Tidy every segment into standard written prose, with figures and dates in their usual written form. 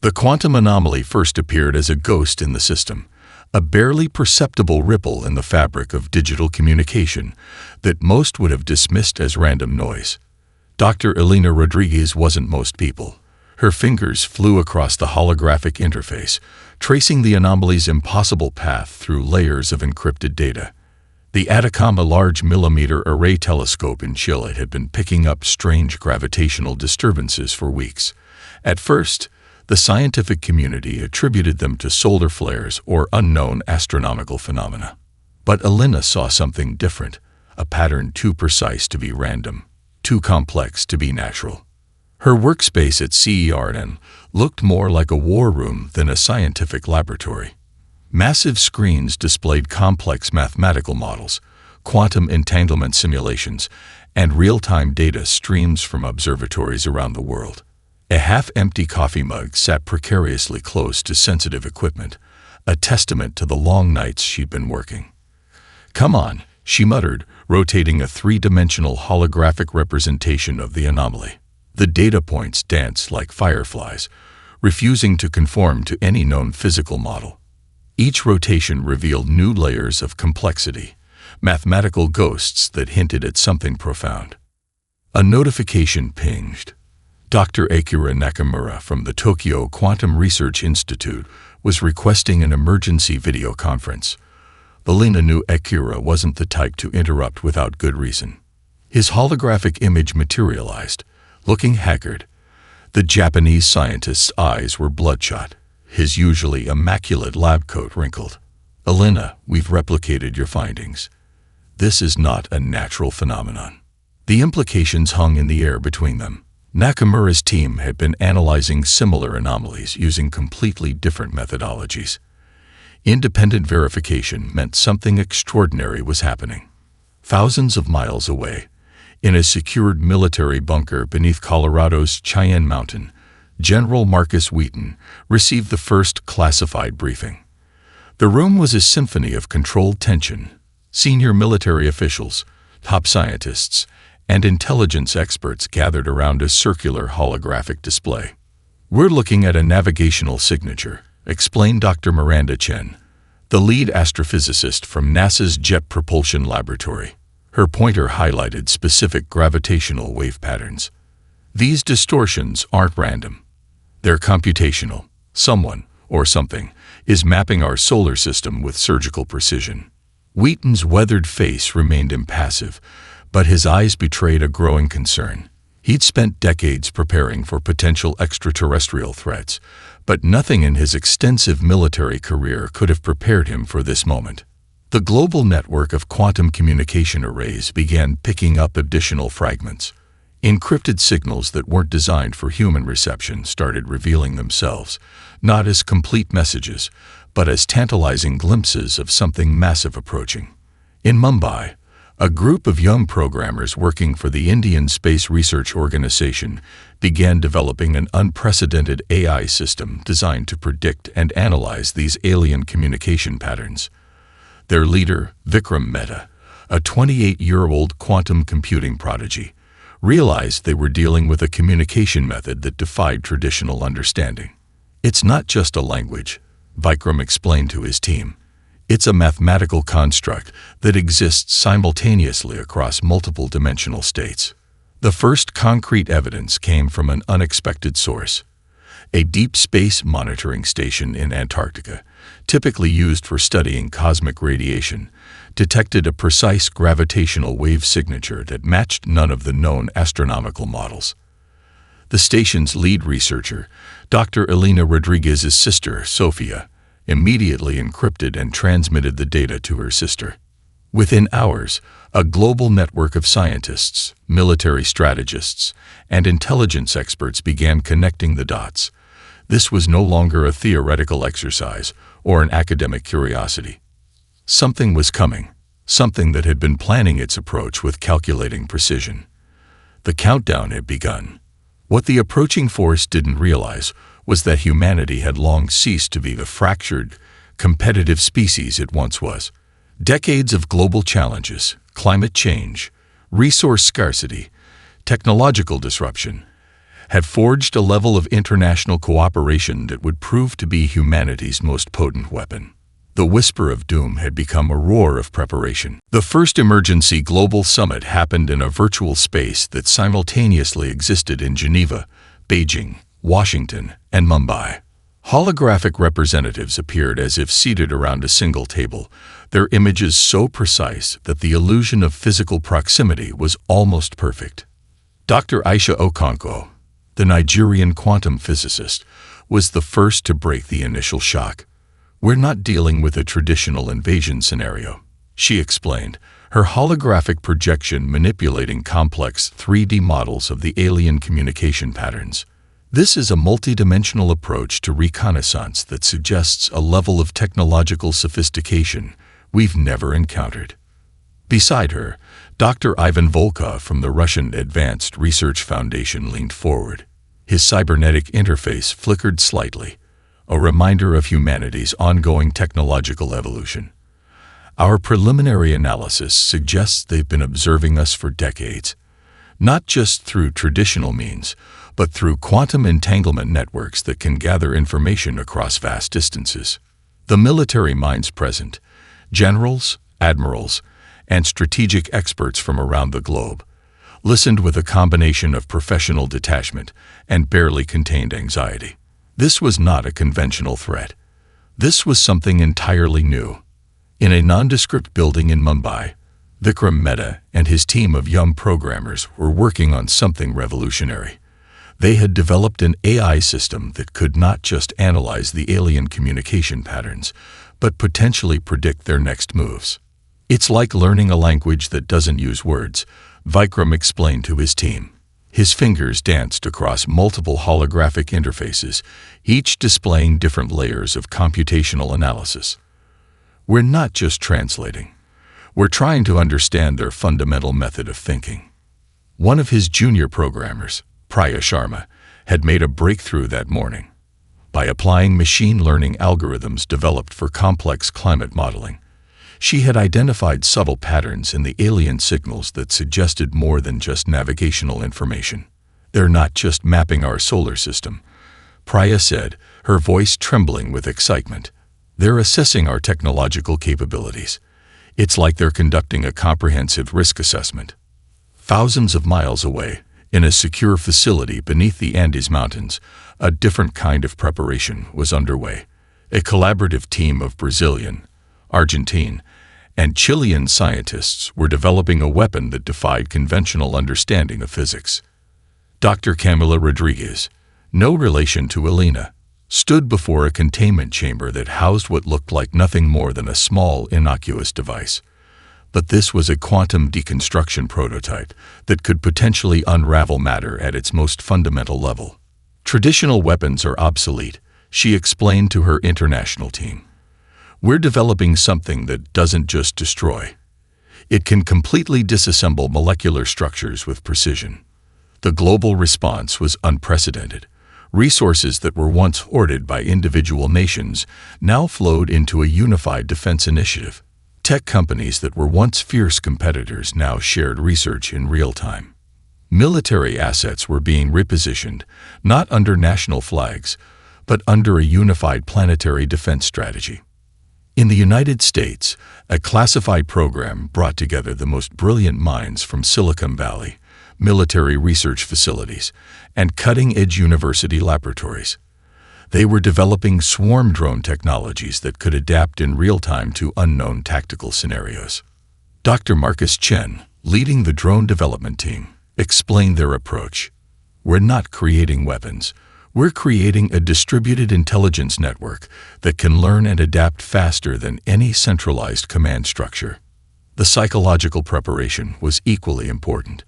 The quantum anomaly first appeared as a ghost in the system, a barely perceptible ripple in the fabric of digital communication that most would have dismissed as random noise. Dr. Elena Rodriguez wasn't most people. Her fingers flew across the holographic interface, tracing the anomaly's impossible path through layers of encrypted data. The Atacama Large Millimeter Array Telescope in Chile had been picking up strange gravitational disturbances for weeks. At first, the scientific community attributed them to solar flares or unknown astronomical phenomena. But Elena saw something different, a pattern too precise to be random, too complex to be natural. Her workspace at CERN looked more like a war room than a scientific laboratory. Massive screens displayed complex mathematical models, quantum entanglement simulations, and real-time data streams from observatories around the world. A half-empty coffee mug sat precariously close to sensitive equipment, a testament to the long nights she'd been working. "Come on," she muttered, rotating a three-dimensional holographic representation of the anomaly. The data points danced like fireflies, refusing to conform to any known physical model. Each rotation revealed new layers of complexity, mathematical ghosts that hinted at something profound. A notification pinged. Dr. Akira Nakamura from the Tokyo Quantum Research Institute was requesting an emergency video conference. Elena knew Akira wasn't the type to interrupt without good reason. His holographic image materialized, looking haggard. The Japanese scientist's eyes were bloodshot, his usually immaculate lab coat wrinkled. "Elena, we've replicated your findings. This is not a natural phenomenon." The implications hung in the air between them. Nakamura's team had been analyzing similar anomalies using completely different methodologies. Independent verification meant something extraordinary was happening. Thousands of miles away, in a secured military bunker beneath Colorado's Cheyenne Mountain, General Marcus Wheaton received the first classified briefing. The room was a symphony of controlled tension. Senior military officials, top scientists, and intelligence experts gathered around a circular holographic display. "We're looking at a navigational signature," explained Dr. Miranda Chen, the lead astrophysicist from NASA's Jet Propulsion Laboratory. Her pointer highlighted specific gravitational wave patterns. "These distortions aren't random. They're computational. Someone, or something, is mapping our solar system with surgical precision." Wheaton's weathered face remained impassive, but his eyes betrayed a growing concern. He'd spent decades preparing for potential extraterrestrial threats, but nothing in his extensive military career could have prepared him for this moment. The global network of quantum communication arrays began picking up additional fragments. Encrypted signals that weren't designed for human reception started revealing themselves, not as complete messages, but as tantalizing glimpses of something massive approaching. In Mumbai, a group of young programmers working for the Indian Space Research Organization began developing an unprecedented AI system designed to predict and analyze these alien communication patterns. Their leader, Vikram Mehta, a 28-year-old quantum computing prodigy, realized they were dealing with a communication method that defied traditional understanding. "It's not just a language," Vikram explained to his team. "It's a mathematical construct that exists simultaneously across multiple dimensional states." The first concrete evidence came from an unexpected source. A deep space monitoring station in Antarctica, typically used for studying cosmic radiation, detected a precise gravitational wave signature that matched none of the known astronomical models. The station's lead researcher, Dr. Elena Rodriguez's sister, Sofia, immediately encrypted and transmitted the data to her sister. Within hours, a global network of scientists, military strategists, and intelligence experts began connecting the dots. This was no longer a theoretical exercise or an academic curiosity. Something was coming, something that had been planning its approach with calculating precision. The countdown had begun. What the approaching force didn't realize was that humanity had long ceased to be the fractured, competitive species it once was. Decades of global challenges, climate change, resource scarcity, technological disruption, had forged a level of international cooperation that would prove to be humanity's most potent weapon. The whisper of doom had become a roar of preparation. The first emergency global summit happened in a virtual space that simultaneously existed in Geneva, Beijing, Washington, and Mumbai. Holographic representatives appeared as if seated around a single table, their images so precise that the illusion of physical proximity was almost perfect. Dr. Aisha Okonkwo, the Nigerian quantum physicist, was the first to break the initial shock. "We're not dealing with a traditional invasion scenario," she explained, her holographic projection manipulating complex 3D models of the alien communication patterns. "This is a multidimensional approach to reconnaissance that suggests a level of technological sophistication we've never encountered." Beside her, Dr. Ivan Volkov from the Russian Advanced Research Foundation leaned forward. His cybernetic interface flickered slightly, a reminder of humanity's ongoing technological evolution. "Our preliminary analysis suggests they've been observing us for decades, not just through traditional means, but through quantum entanglement networks that can gather information across vast distances." The military minds present, generals, admirals, and strategic experts from around the globe, listened with a combination of professional detachment and barely contained anxiety. This was not a conventional threat. This was something entirely new. In a nondescript building in Mumbai, Vikram Mehta and his team of young programmers were working on something revolutionary. They had developed an AI system that could not just analyze the alien communication patterns, but potentially predict their next moves. "It's like learning a language that doesn't use words," Vikram explained to his team. His fingers danced across multiple holographic interfaces, each displaying different layers of computational analysis. "We're not just translating. We're trying to understand their fundamental method of thinking." One of his junior programmers, Priya Sharma, had made a breakthrough that morning. By applying machine learning algorithms developed for complex climate modeling, she had identified subtle patterns in the alien signals that suggested more than just navigational information. "They're not just mapping our solar system," Priya said, her voice trembling with excitement. "They're assessing our technological capabilities. It's like they're conducting a comprehensive risk assessment." Thousands of miles away, in a secure facility beneath the Andes Mountains, a different kind of preparation was underway. A collaborative team of Brazilian, Argentine, and Chilean scientists were developing a weapon that defied conventional understanding of physics. Dr. Camila Rodriguez, no relation to Elena, stood before a containment chamber that housed what looked like nothing more than a small, innocuous device. But this was a quantum deconstruction prototype that could potentially unravel matter at its most fundamental level. "Traditional weapons are obsolete," she explained to her international team. "We're developing something that doesn't just destroy. It can completely disassemble molecular structures with precision." The global response was unprecedented. Resources that were once hoarded by individual nations now flowed into a unified defense initiative. Tech companies that were once fierce competitors now shared research in real time. Military assets were being repositioned, not under national flags, but under a unified planetary defense strategy. In the United States, a classified program brought together the most brilliant minds from Silicon Valley, military research facilities, and cutting-edge university laboratories. They were developing swarm drone technologies that could adapt in real time to unknown tactical scenarios. Dr. Marcus Chen, leading the drone development team, explained their approach. "We're not creating weapons. We're creating a distributed intelligence network that can learn and adapt faster than any centralized command structure." The psychological preparation was equally important.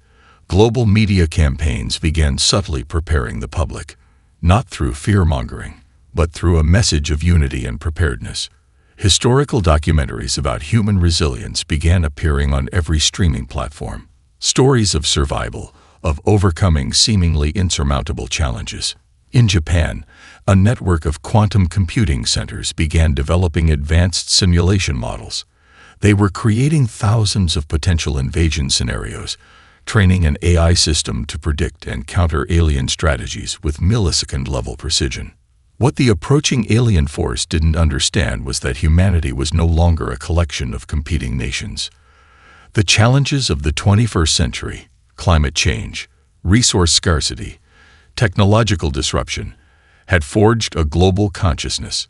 Global media campaigns began subtly preparing the public, not through fear-mongering, but through a message of unity and preparedness. Historical documentaries about human resilience began appearing on every streaming platform. Stories of survival, of overcoming seemingly insurmountable challenges. In Japan, a network of quantum computing centers began developing advanced simulation models. They were creating thousands of potential invasion scenarios, training an AI system to predict and counter alien strategies with millisecond-level precision. What the approaching alien force didn't understand was that humanity was no longer a collection of competing nations. The challenges of the 21st century, climate change, resource scarcity, technological disruption, had forged a global consciousness.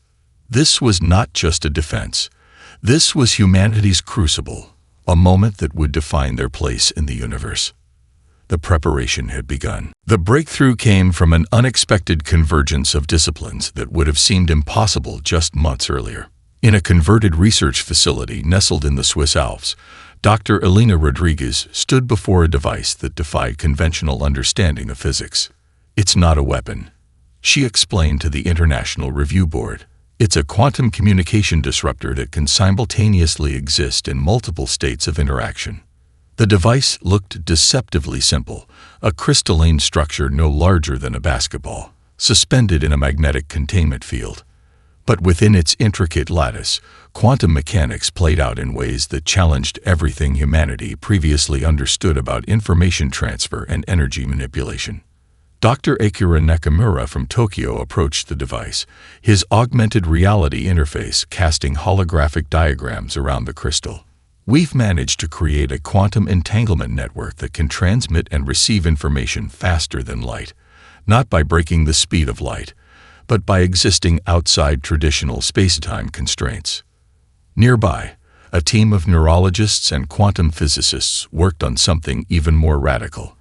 This was not just a defense. This was humanity's crucible, a moment that would define their place in the universe. The preparation had begun. The breakthrough came from an unexpected convergence of disciplines that would have seemed impossible just months earlier. In a converted research facility nestled in the Swiss Alps, Dr. Elena Rodriguez stood before a device that defied conventional understanding of physics. "It's not a weapon," she explained to the International Review Board. "It's a quantum communication disruptor that can simultaneously exist in multiple states of interaction." The device looked deceptively simple, a crystalline structure no larger than a basketball, suspended in a magnetic containment field. But within its intricate lattice, quantum mechanics played out in ways that challenged everything humanity previously understood about information transfer and energy manipulation. Dr. Akira Nakamura from Tokyo approached the device, his augmented reality interface casting holographic diagrams around the crystal. "We've managed to create a quantum entanglement network that can transmit and receive information faster than light, not by breaking the speed of light, but by existing outside traditional space-time constraints." Nearby, a team of neurologists and quantum physicists worked on something even more radical.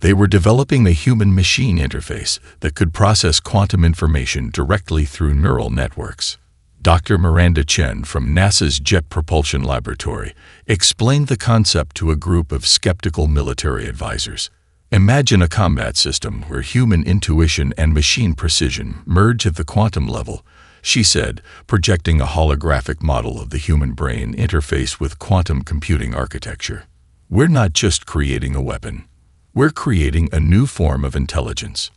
They were developing a human-machine interface that could process quantum information directly through neural networks. Dr. Miranda Chen from NASA's Jet Propulsion Laboratory explained the concept to a group of skeptical military advisors. "Imagine a combat system where human intuition and machine precision merge at the quantum level," she said, projecting a holographic model of the human brain interface with quantum computing architecture. "We're not just creating a weapon. We're creating a new form of intelligence."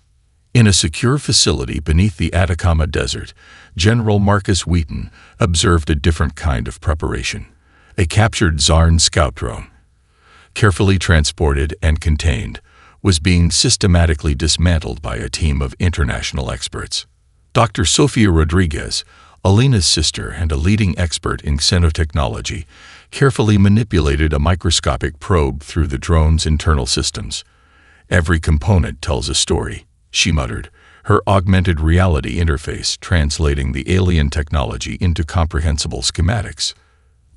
In a secure facility beneath the Atacama Desert, General Marcus Wheaton observed a different kind of preparation. A captured Zarn scout drone, carefully transported and contained, was being systematically dismantled by a team of international experts. Dr. Sofia Rodriguez, Alina's sister and a leading expert in xenotechnology, carefully manipulated a microscopic probe through the drone's internal systems. "Every component tells a story," she muttered, her augmented reality interface translating the alien technology into comprehensible schematics.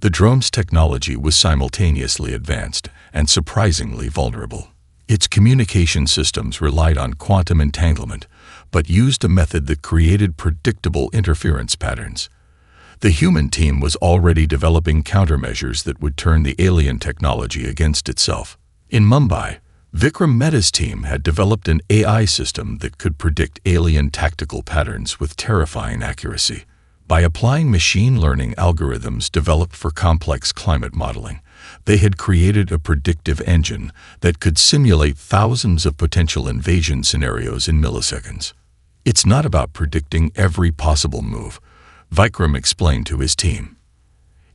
The drone's technology was simultaneously advanced and surprisingly vulnerable. Its communication systems relied on quantum entanglement, but used a method that created predictable interference patterns. The human team was already developing countermeasures that would turn the alien technology against itself. In Mumbai, Vikram Mehta's team had developed an AI system that could predict alien tactical patterns with terrifying accuracy. By applying machine learning algorithms developed for complex climate modeling, they had created a predictive engine that could simulate thousands of potential invasion scenarios in milliseconds. "It's not about predicting every possible move," Vikram explained to his team.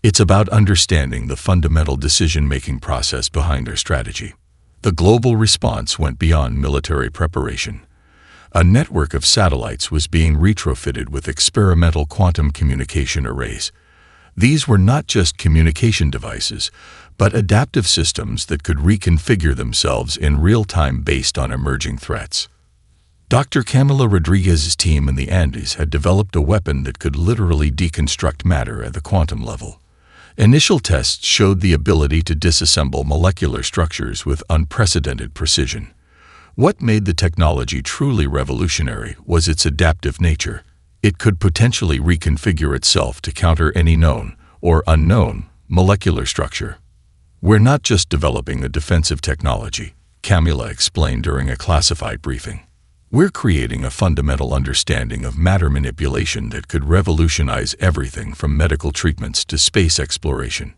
"It's about understanding the fundamental decision-making process behind our strategy." The global response went beyond military preparation. A network of satellites was being retrofitted with experimental quantum communication arrays. These were not just communication devices, but adaptive systems that could reconfigure themselves in real time based on emerging threats. Dr. Camila Rodriguez's team in the Andes had developed a weapon that could literally deconstruct matter at the quantum level. Initial tests showed the ability to disassemble molecular structures with unprecedented precision. What made the technology truly revolutionary was its adaptive nature. It could potentially reconfigure itself to counter any known or unknown molecular structure. "We're not just developing a defensive technology," Camila explained during a classified briefing. "We're creating a fundamental understanding of matter manipulation that could revolutionize everything from medical treatments to space exploration."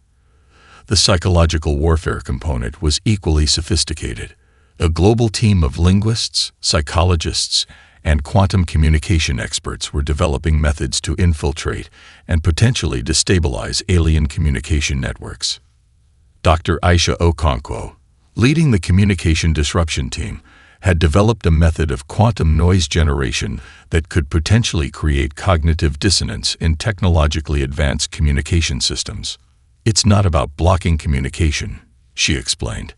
The psychological warfare component was equally sophisticated. A global team of linguists, psychologists, and quantum communication experts were developing methods to infiltrate and potentially destabilize alien communication networks. Dr. Aisha Okonkwo, leading the communication disruption team, had developed a method of quantum noise generation that could potentially create cognitive dissonance in technologically advanced communication systems. "It's not about blocking communication," she explained.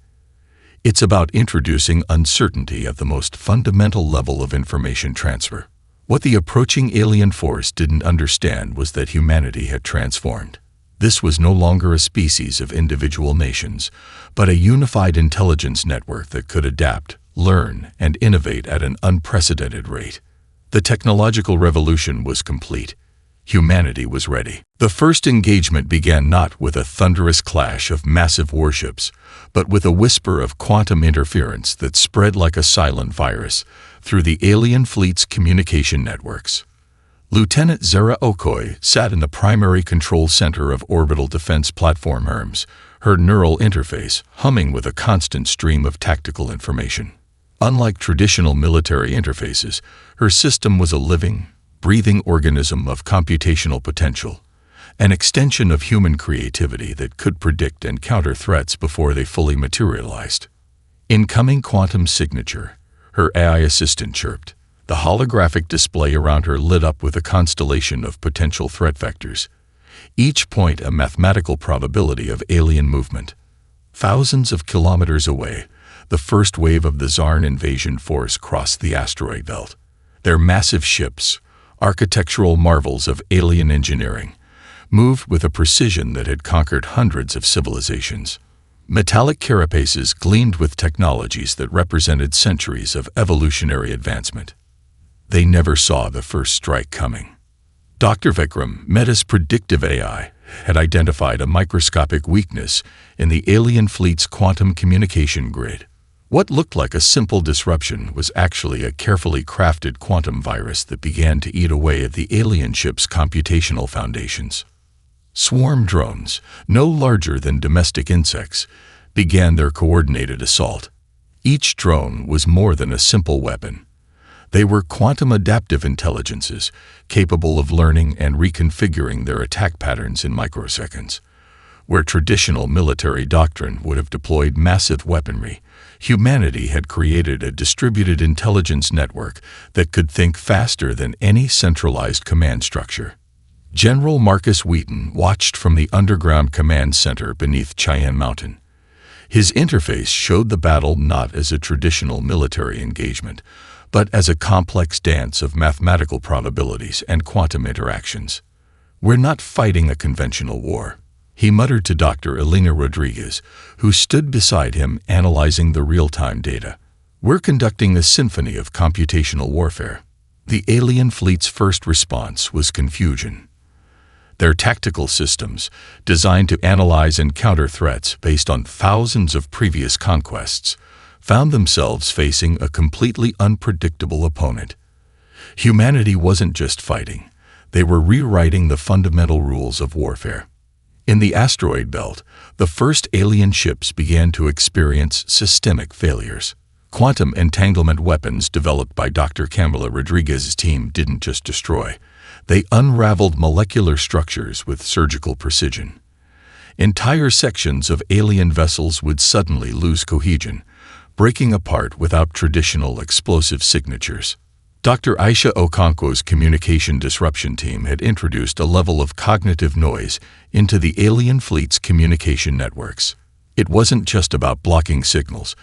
"It's about introducing uncertainty at the most fundamental level of information transfer." What the approaching alien force didn't understand was that humanity had transformed. This was no longer a species of individual nations, but a unified intelligence network that could adapt, learn, and innovate at an unprecedented rate. The technological revolution was complete. Humanity was ready. The first engagement began not with a thunderous clash of massive warships, but with a whisper of quantum interference that spread like a silent virus through the alien fleet's communication networks. Lieutenant Zara Okoye sat in the primary control center of Orbital Defense Platform Hermes, her neural interface humming with a constant stream of tactical information. Unlike traditional military interfaces, her system was a living, breathing organism of computational potential, an extension of human creativity that could predict and counter threats before they fully materialized. "Incoming quantum signature," her AI assistant chirped. The holographic display around her lit up with a constellation of potential threat vectors, each point a mathematical probability of alien movement. Thousands of kilometers away, the first wave of the Zarn invasion force crossed the asteroid belt. Their massive ships, architectural marvels of alien engineering, moved with a precision that had conquered hundreds of civilizations. Metallic carapaces gleamed with technologies that represented centuries of evolutionary advancement. They never saw the first strike coming. Dr. Vikram, Meta's predictive AI, had identified a microscopic weakness in the alien fleet's quantum communication grid. What looked like a simple disruption was actually a carefully crafted quantum virus that began to eat away at the alien ship's computational foundations. Swarm drones, no larger than domestic insects, began their coordinated assault. Each drone was more than a simple weapon. They were quantum adaptive intelligences, capable of learning and reconfiguring their attack patterns in microseconds. Where traditional military doctrine would have deployed massive weaponry, humanity had created a distributed intelligence network that could think faster than any centralized command structure. General Marcus Wheaton watched from the underground command center beneath Cheyenne Mountain. His interface showed the battle not as a traditional military engagement, but as a complex dance of mathematical probabilities and quantum interactions. "We're not fighting a conventional war," he muttered to Dr. Elena Rodriguez, who stood beside him analyzing the real-time data. "We're conducting a symphony of computational warfare." The alien fleet's first response was confusion. Their tactical systems, designed to analyze and counter threats based on thousands of previous conquests, found themselves facing a completely unpredictable opponent. Humanity wasn't just fighting, they were rewriting the fundamental rules of warfare. In the asteroid belt, the first alien ships began to experience systemic failures. Quantum entanglement weapons developed by Dr. Camila Rodriguez's team didn't just destroy, they unraveled molecular structures with surgical precision. Entire sections of alien vessels would suddenly lose cohesion, breaking apart without traditional explosive signatures. Dr. Aisha Okonkwo's communication disruption team had introduced a level of cognitive noise into the alien fleet's communication networks. It wasn't just about blocking signals.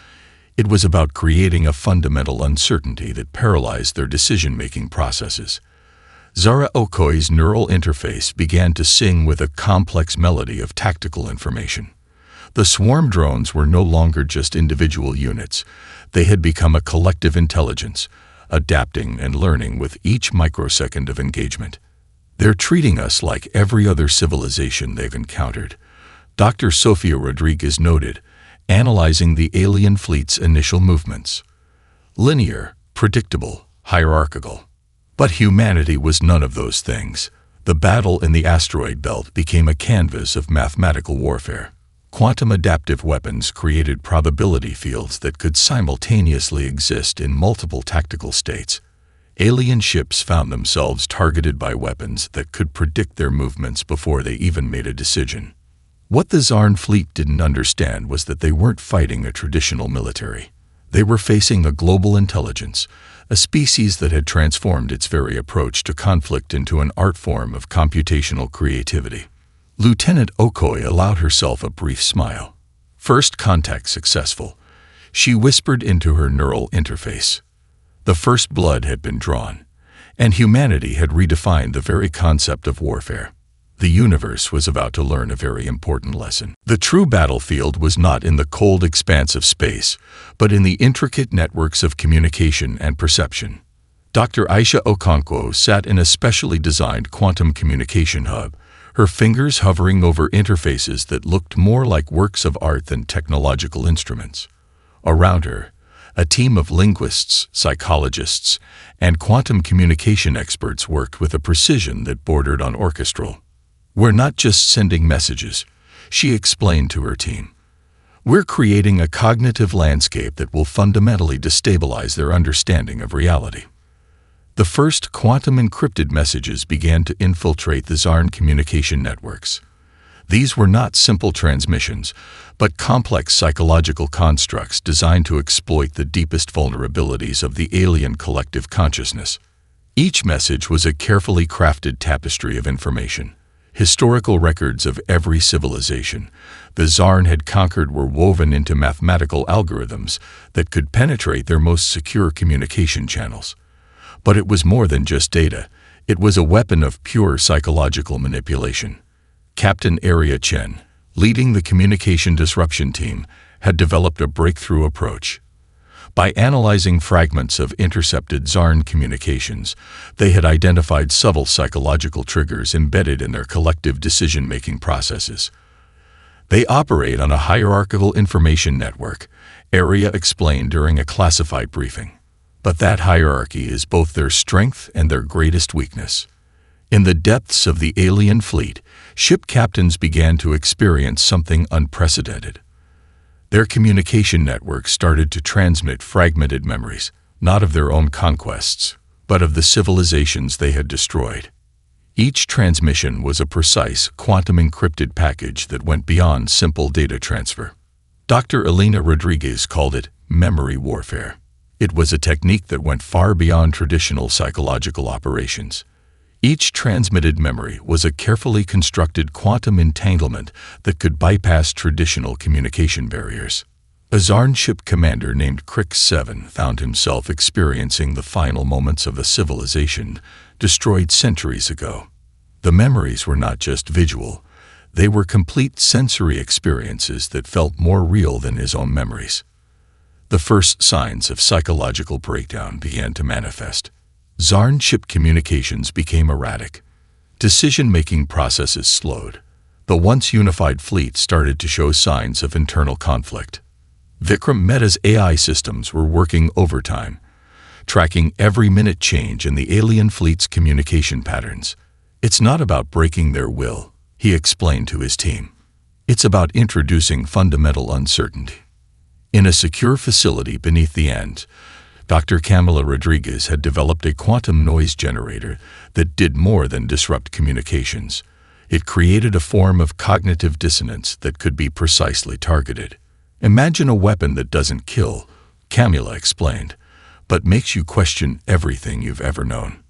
It was about creating a fundamental uncertainty that paralyzed their decision-making processes. Zara Okoye's neural interface began to sing with a complex melody of tactical information. The swarm drones were no longer just individual units. They had become a collective intelligence, adapting and learning with each microsecond of engagement. "They're treating us like every other civilization they've encountered," Dr. Sofia Rodriguez noted, analyzing the alien fleet's initial movements. "Linear, predictable, hierarchical." But humanity was none of those things. The battle in the asteroid belt became a canvas of mathematical warfare. Quantum adaptive weapons created probability fields that could simultaneously exist in multiple tactical states. Alien ships found themselves targeted by weapons that could predict their movements before they even made a decision. What the Zarn fleet didn't understand was that they weren't fighting a traditional military. They were facing a global intelligence, a species that had transformed its very approach to conflict into an art form of computational creativity. Lieutenant Okoye allowed herself a brief smile. First contact successful. She whispered into her neural interface. The first blood had been drawn, and humanity had redefined the very concept of warfare. The universe was about to learn a very important lesson. The true battlefield was not in the cold expanse of space, but in the intricate networks of communication and perception. Dr. Aisha Okonkwo sat in a specially designed quantum communication hub, her fingers hovering over interfaces that looked more like works of art than technological instruments. Around her, a team of linguists, psychologists, and quantum communication experts worked with a precision that bordered on orchestral. "We're not just sending messages," she explained to her team. "We're creating a cognitive landscape that will fundamentally destabilize their understanding of reality." The first quantum-encrypted messages began to infiltrate the Zarn communication networks. These were not simple transmissions, but complex psychological constructs designed to exploit the deepest vulnerabilities of the alien collective consciousness. Each message was a carefully crafted tapestry of information. Historical records of every civilization the Zarn had conquered were woven into mathematical algorithms that could penetrate their most secure communication channels. But it was more than just data. It was a weapon of pure psychological manipulation. Captain Area Chen, leading the communication disruption team, had developed a breakthrough approach. By analyzing fragments of intercepted Zarn communications, they had identified subtle psychological triggers embedded in their collective decision-making processes. "They operate on a hierarchical information network," Area explained during a classified briefing. "But that hierarchy is both their strength and their greatest weakness." In the depths of the alien fleet, ship captains began to experience something unprecedented. Their communication networks started to transmit fragmented memories, not of their own conquests, but of the civilizations they had destroyed. Each transmission was a precise, quantum-encrypted package that went beyond simple data transfer. Dr. Elena Rodriguez called it memory warfare. It was a technique that went far beyond traditional psychological operations. Each transmitted memory was a carefully constructed quantum entanglement that could bypass traditional communication barriers. A Zarn ship commander named Krix-7 found himself experiencing the final moments of a civilization destroyed centuries ago. The memories were not just visual, they were complete sensory experiences that felt more real than his own memories. The first signs of psychological breakdown began to manifest. Zarn ship communications became erratic. Decision-making processes slowed. The once unified fleet started to show signs of internal conflict. Vikram Mehta's AI systems were working overtime, tracking every minute change in the alien fleet's communication patterns. "It's not about breaking their will," he explained to his team. "It's about introducing fundamental uncertainty." In a secure facility beneath the Andes, Dr. Camila Rodriguez had developed a quantum noise generator that did more than disrupt communications. It created a form of cognitive dissonance that could be precisely targeted. "Imagine a weapon that doesn't kill," Camila explained, "but makes you question everything you've ever known."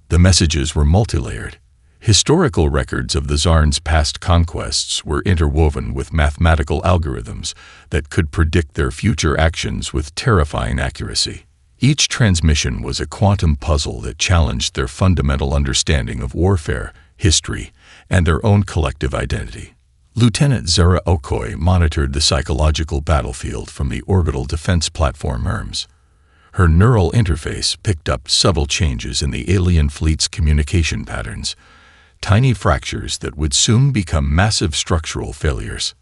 The messages were multilayered. Historical records of the Zarn's past conquests were interwoven with mathematical algorithms that could predict their future actions with terrifying accuracy. Each transmission was a quantum puzzle that challenged their fundamental understanding of warfare, history, and their own collective identity. Lieutenant Zara Okoye monitored the psychological battlefield from the orbital defense platform ERMS. Her neural interface picked up subtle changes in the alien fleet's communication patterns, tiny fractures that would soon become massive structural failures.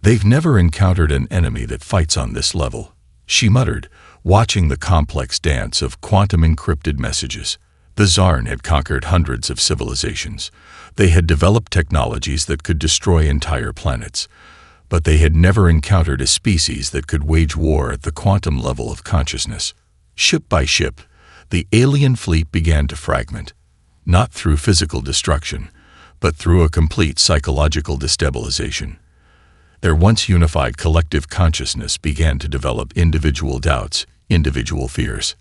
"They've never encountered an enemy that fights on this level," she muttered, watching the complex dance of quantum-encrypted messages. The Zarn had conquered hundreds of civilizations. They had developed technologies that could destroy entire planets, but they had never encountered a species that could wage war at the quantum level of consciousness. Ship by ship, the alien fleet began to fragment, not through physical destruction, but through a complete psychological destabilization. Their once unified collective consciousness began to develop individual doubts, individual fears.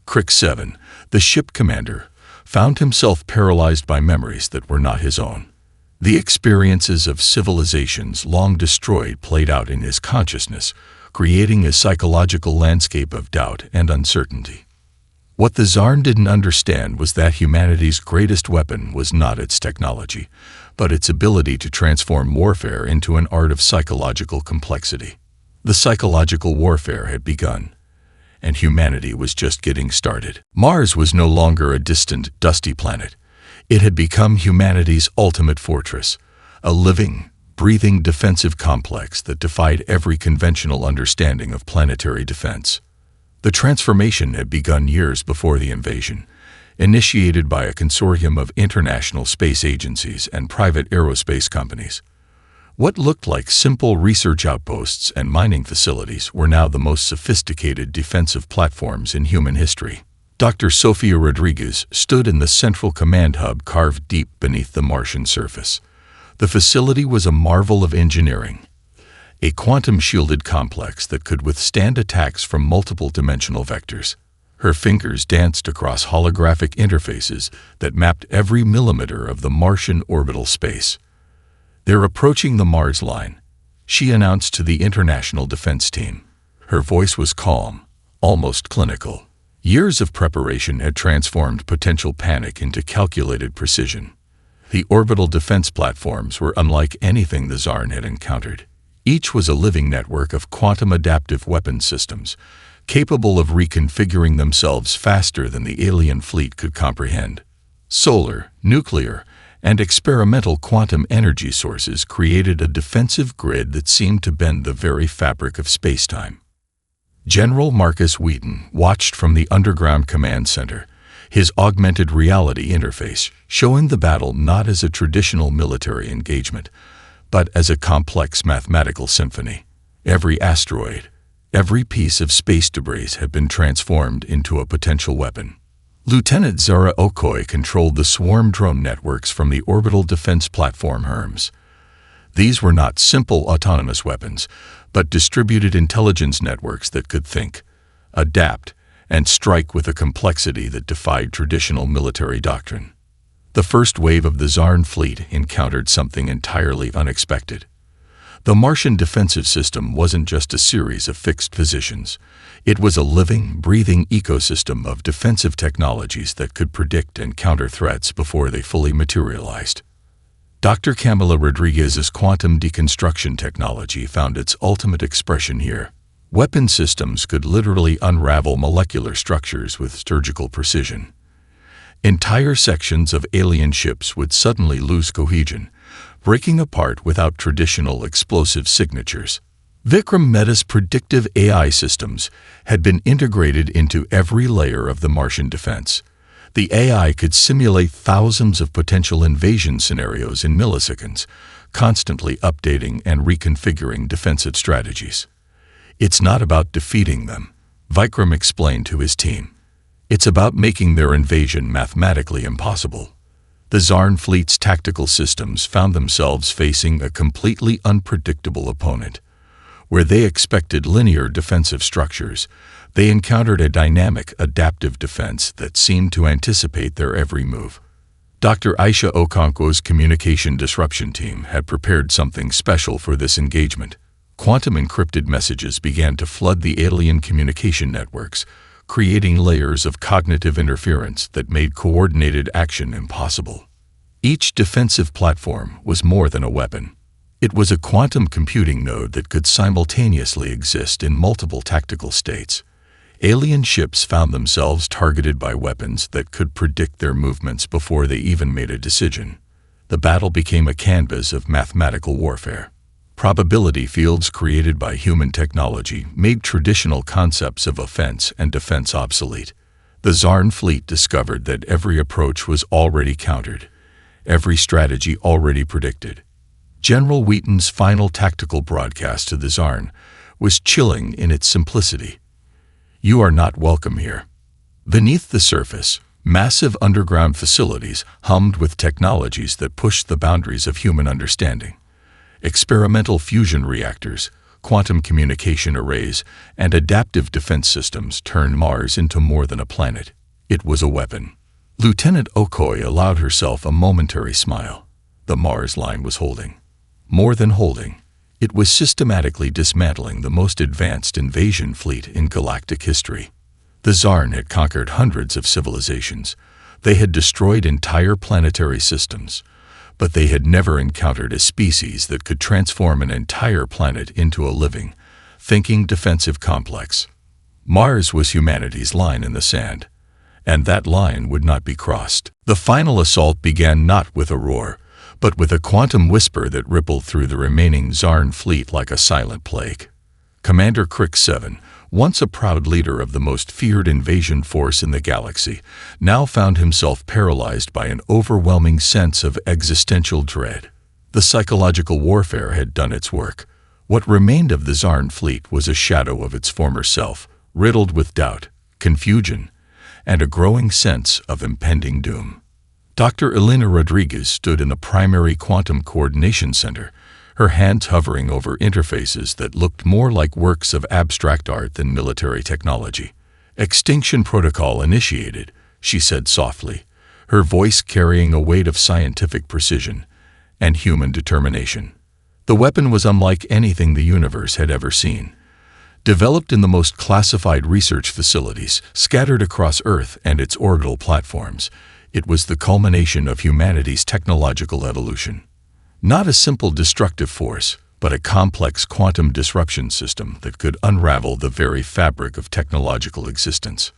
Crick 7, the ship commander, found himself paralyzed by memories that were not his own. The experiences of civilizations long destroyed played out in his consciousness, creating a psychological landscape of doubt and uncertainty. What the Zarn didn't understand was that humanity's greatest weapon was not its technology, but its ability to transform warfare into an art of psychological complexity. The psychological warfare had begun, and humanity was just getting started. Mars was no longer a distant, dusty planet. It had become humanity's ultimate fortress, a living, breathing defensive complex that defied every conventional understanding of planetary defense. The transformation had begun years before the invasion, initiated by a consortium of international space agencies and private aerospace companies. What looked like simple research outposts and mining facilities were now the most sophisticated defensive platforms in human history. Dr. Sofia Rodriguez stood in the central command hub carved deep beneath the Martian surface. The facility was a marvel of engineering, a quantum-shielded complex that could withstand attacks from multiple dimensional vectors. Her fingers danced across holographic interfaces that mapped every millimeter of the Martian orbital space. "They're approaching the Mars line," she announced to the international defense team. Her voice was calm, almost clinical. Years of preparation had transformed potential panic into calculated precision. The orbital defense platforms were unlike anything the Zarn had encountered. Each was a living network of quantum-adaptive weapon systems, capable of reconfiguring themselves faster than the alien fleet could comprehend. Solar, nuclear, and experimental quantum energy sources created a defensive grid that seemed to bend the very fabric of spacetime. General Marcus Wheaton watched from the underground command center, his augmented reality interface showing the battle not as a traditional military engagement, but as a complex mathematical symphony. Every asteroid, every piece of space debris had been transformed into a potential weapon. Lieutenant Zara Okoye controlled the swarm drone networks from the orbital defense platform Hermes. These were not simple autonomous weapons, but distributed intelligence networks that could think, adapt, and strike with a complexity that defied traditional military doctrine. The first wave of the Zarn fleet encountered something entirely unexpected. The Martian defensive system wasn't just a series of fixed positions. It was a living, breathing ecosystem of defensive technologies that could predict and counter threats before they fully materialized. Dr. Camila Rodriguez's quantum deconstruction technology found its ultimate expression here. Weapon systems could literally unravel molecular structures with surgical precision. Entire sections of alien ships would suddenly lose cohesion, breaking apart without traditional explosive signatures. Vikram Mehta's predictive AI systems had been integrated into every layer of the Martian defense. The AI could simulate thousands of potential invasion scenarios in milliseconds, constantly updating and reconfiguring defensive strategies. "It's not about defeating them," Vikram explained to his team. "It's about making their invasion mathematically impossible." The Zarn fleet's tactical systems found themselves facing a completely unpredictable opponent. Where they expected linear defensive structures, they encountered a dynamic, adaptive defense that seemed to anticipate their every move. Dr. Aisha Okonkwo's communication disruption team had prepared something special for this engagement. Quantum encrypted messages began to flood the alien communication networks, creating layers of cognitive interference that made coordinated action impossible. Each defensive platform was more than a weapon. It was a quantum computing node that could simultaneously exist in multiple tactical states. Alien ships found themselves targeted by weapons that could predict their movements before they even made a decision. The battle became a canvas of mathematical warfare. Probability fields created by human technology made traditional concepts of offense and defense obsolete. The Zarn fleet discovered that every approach was already countered, every strategy already predicted. General Wheaton's final tactical broadcast to the Zarn was chilling in its simplicity. "You are not welcome here." Beneath the surface, Massive underground facilities hummed with technologies that pushed the boundaries of human understanding. Experimental fusion reactors, quantum communication arrays, and adaptive defense systems turned Mars into more than a planet. It was a weapon. Lieutenant Okoye allowed herself a momentary smile. The Mars line was holding. More than holding. It was systematically dismantling the most advanced invasion fleet in galactic history. The Zarn had conquered hundreds of civilizations. They had destroyed entire planetary systems. But they had never encountered a species that could transform an entire planet into a living, thinking defensive complex. Mars was humanity's line in the sand, and that line would not be crossed. The final assault began not with a roar, but with a quantum whisper that rippled through the remaining Zarn fleet like a silent plague. Commander Crick 7, once a proud leader of the most feared invasion force in the galaxy, now found himself paralyzed by an overwhelming sense of existential dread. The psychological warfare had done its work. What remained of the Zarn fleet was a shadow of its former self, riddled with doubt, confusion, and a growing sense of impending doom. Dr. Elena Rodriguez stood in the primary quantum coordination center, her hands hovering over interfaces that looked more like works of abstract art than military technology. "Extinction protocol initiated," she said softly, her voice carrying a weight of scientific precision and human determination. The weapon was unlike anything the universe had ever seen. Developed in the most classified research facilities scattered across Earth and its orbital platforms, it was the culmination of humanity's technological evolution. Not a simple destructive force, but a complex quantum disruption system that could unravel the very fabric of technological existence.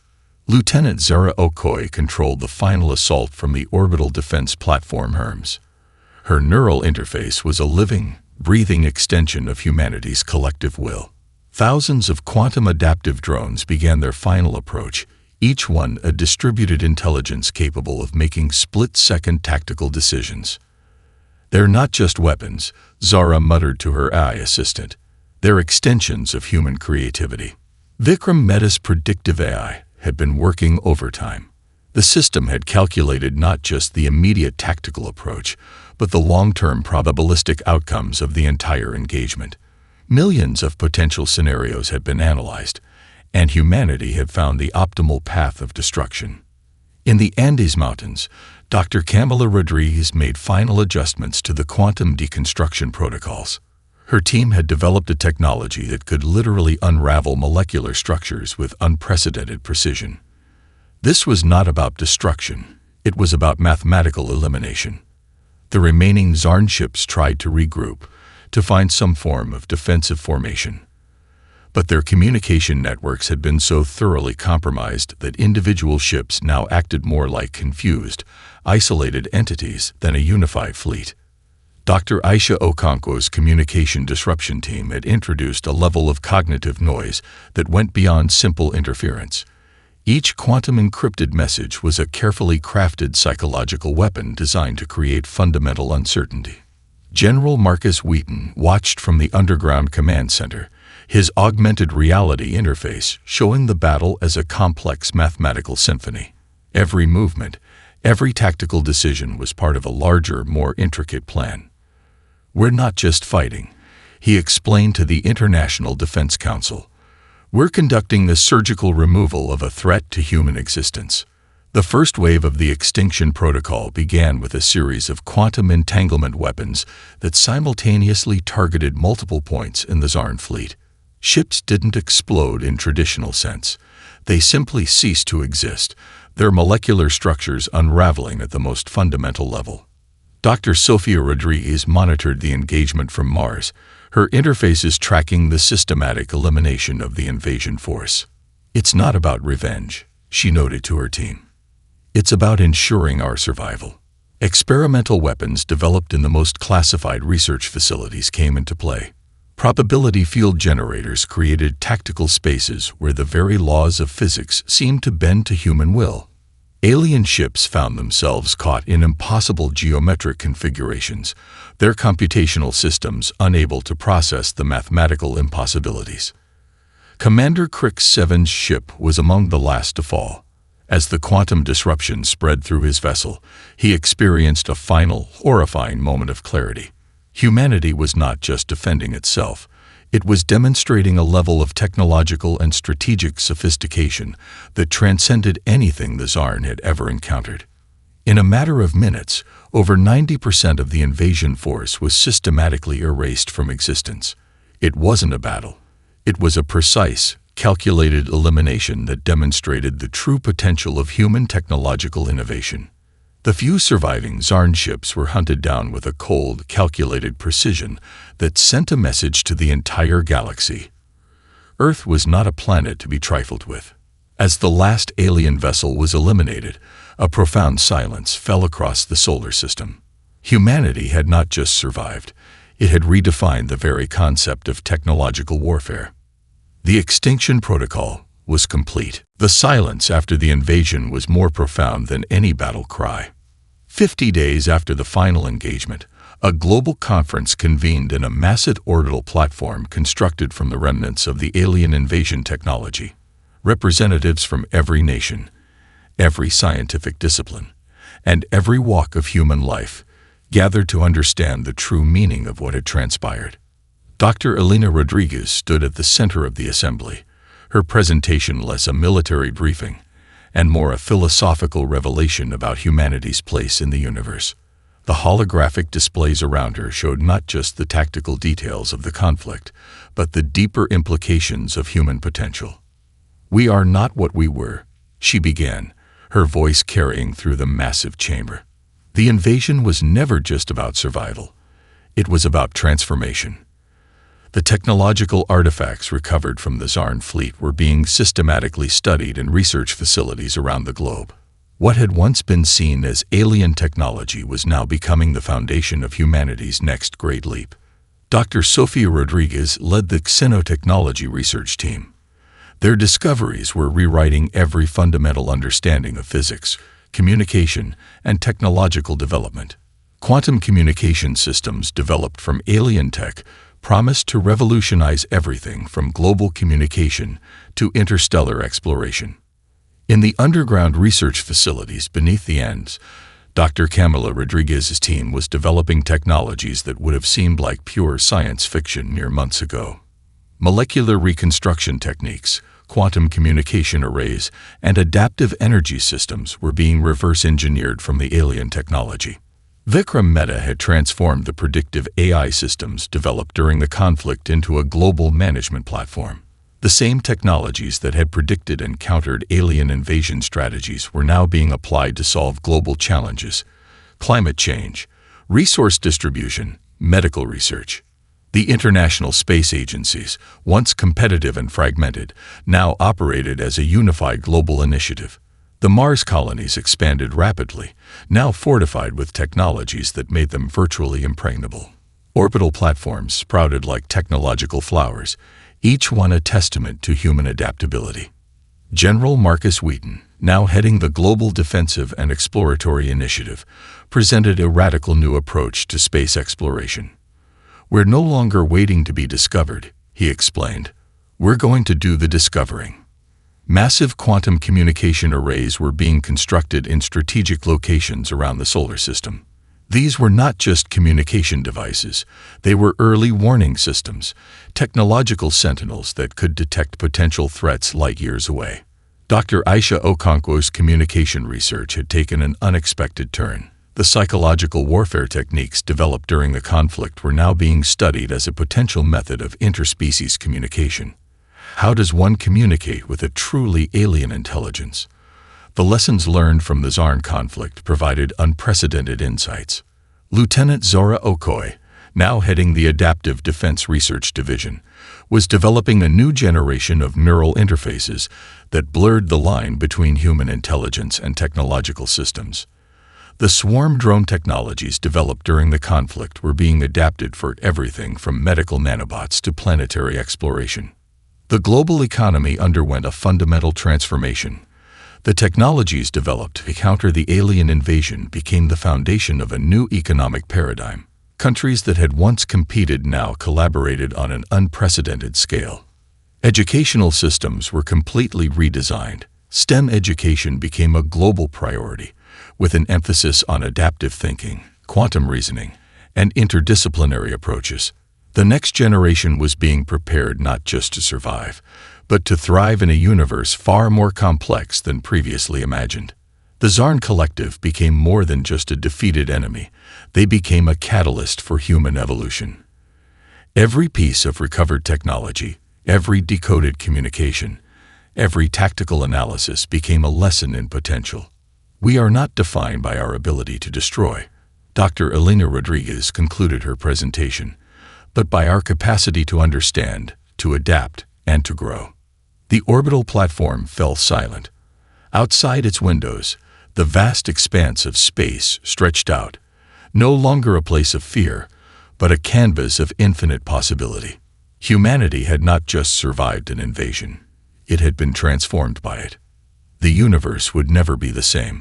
Lieutenant Zara Okoye controlled the final assault from the orbital defense platform Hermes. Her neural interface was a living, breathing extension of humanity's collective will. Thousands of quantum adaptive drones began their final approach, each one a distributed intelligence capable of making split-second tactical decisions. "They're not just weapons," Zara muttered to her AI assistant. "They're extensions of human creativity." Vikram Mehta's predictive AI had been working overtime. The system had calculated not just the immediate tactical approach, but the long-term probabilistic outcomes of the entire engagement. Millions of potential scenarios had been analyzed, and humanity had found the optimal path of destruction. In the Andes Mountains, Dr. Camila Rodriguez made final adjustments to the quantum deconstruction protocols. Her team had developed a technology that could literally unravel molecular structures with unprecedented precision. This was not about destruction, it was about mathematical elimination. The remaining Zarn ships tried to regroup, to find some form of defensive formation. But their communication networks had been so thoroughly compromised that individual ships now acted more like confused, isolated entities than a unified fleet. Dr. Aisha Okonkwo's communication disruption team had introduced a level of cognitive noise that went beyond simple interference. Each quantum encrypted message was a carefully crafted psychological weapon designed to create fundamental uncertainty. General Marcus Wheaton watched from the underground command center, his augmented reality interface showing the battle as a complex mathematical symphony. Every movement, every tactical decision was part of a larger, more intricate plan. "We're not just fighting," he explained to the International Defense Council. "We're conducting the surgical removal of a threat to human existence." The first wave of the extinction protocol began with a series of quantum entanglement weapons that simultaneously targeted multiple points in the Zarn fleet. Ships didn't explode in traditional sense. They simply ceased to exist, their molecular structures unraveling at the most fundamental level. Dr. Sofia Rodriguez monitored the engagement from Mars, her interfaces tracking the systematic elimination of the invasion force. "It's not about revenge," she noted to her team. "It's about ensuring our survival." Experimental weapons developed in the most classified research facilities came into play. Probability field generators created tactical spaces where the very laws of physics seemed to bend to human will. Alien ships found themselves caught in impossible geometric configurations, their computational systems unable to process the mathematical impossibilities. Commander Crick 7's ship was among the last to fall. As the quantum disruption spread through his vessel, he experienced a final, horrifying moment of clarity. Humanity was not just defending itself. It was demonstrating a level of technological and strategic sophistication that transcended anything the Zarn had ever encountered. In a matter of minutes, over 90% of the invasion force was systematically erased from existence. It wasn't a battle. It was a precise, calculated elimination that demonstrated the true potential of human technological innovation. The few surviving Zarn ships were hunted down with a cold, calculated precision that sent a message to the entire galaxy. Earth was not a planet to be trifled with. As the last alien vessel was eliminated, a profound silence fell across the solar system. Humanity had not just survived, it had redefined the very concept of technological warfare. The extinction protocol was complete. The silence after the invasion was more profound than any battle cry. 50 days after the final engagement, a global conference convened in a massive orbital platform constructed from the remnants of the alien invasion technology. Representatives from every nation, every scientific discipline, and every walk of human life gathered to understand the true meaning of what had transpired. Dr. Elena Rodriguez stood at the center of the assembly, her presentation less a military briefing and more a philosophical revelation about humanity's place in the universe. The holographic displays around her showed not just the tactical details of the conflict, but the deeper implications of human potential. "We are not what we were," she began, her voice carrying through the massive chamber. The invasion was never just about survival. It was about transformation. The technological artifacts recovered from the Zarn fleet were being systematically studied in research facilities around the globe. What had once been seen as alien technology was now becoming the foundation of humanity's next great leap. Dr. Sofia Rodriguez led the xenotechnology research team. Their discoveries were rewriting every fundamental understanding of physics, communication, and technological development. Quantum communication systems developed from alien tech promised to revolutionize everything from global communication to interstellar exploration. In the underground research facilities beneath the Andes, Dr. Camila Rodriguez's team was developing technologies that would have seemed like pure science fiction mere months ago. Molecular reconstruction techniques, quantum communication arrays, and adaptive energy systems were being reverse-engineered from the alien technology. Vikram Mehta had transformed the predictive AI systems developed during the conflict into a global management platform. The same technologies that had predicted and countered alien invasion strategies were now being applied to solve global challenges: climate change, resource distribution, medical research. The international space agencies, once competitive and fragmented, now operated as a unified global initiative. The Mars colonies expanded rapidly, now fortified with technologies that made them virtually impregnable. Orbital platforms sprouted like technological flowers, each one a testament to human adaptability. General Marcus Wheaton, now heading the Global Defensive and Exploratory Initiative, presented a radical new approach to space exploration. "We're no longer waiting to be discovered," he explained. "We're going to do the discovering." Massive quantum communication arrays were being constructed in strategic locations around the solar system. These were not just communication devices, they were early warning systems, technological sentinels that could detect potential threats light years away. Dr. Aisha Okonkwo's communication research had taken an unexpected turn. The psychological warfare techniques developed during the conflict were now being studied as a potential method of interspecies communication. How does one communicate with a truly alien intelligence? The lessons learned from the Zarn conflict provided unprecedented insights. Lieutenant Zora Okoye, now heading the Adaptive Defense Research Division, was developing a new generation of neural interfaces that blurred the line between human intelligence and technological systems. The swarm drone technologies developed during the conflict were being adapted for everything from medical nanobots to planetary exploration. The global economy underwent a fundamental transformation. The technologies developed to counter the alien invasion became the foundation of a new economic paradigm. Countries that had once competed now collaborated on an unprecedented scale. Educational systems were completely redesigned. STEM education became a global priority, with an emphasis on adaptive thinking, quantum reasoning, and interdisciplinary approaches. The next generation was being prepared not just to survive, but to thrive in a universe far more complex than previously imagined. The Zarn Collective became more than just a defeated enemy. They became a catalyst for human evolution. Every piece of recovered technology, every decoded communication, every tactical analysis became a lesson in potential. We are not defined by our ability to destroy, Dr. Elena Rodriguez concluded her presentation, but by our capacity to understand, to adapt, and to grow. The orbital platform fell silent. Outside its windows, the vast expanse of space stretched out, no longer a place of fear, but a canvas of infinite possibility. Humanity had not just survived an invasion. It had been transformed by it. The universe would never be the same.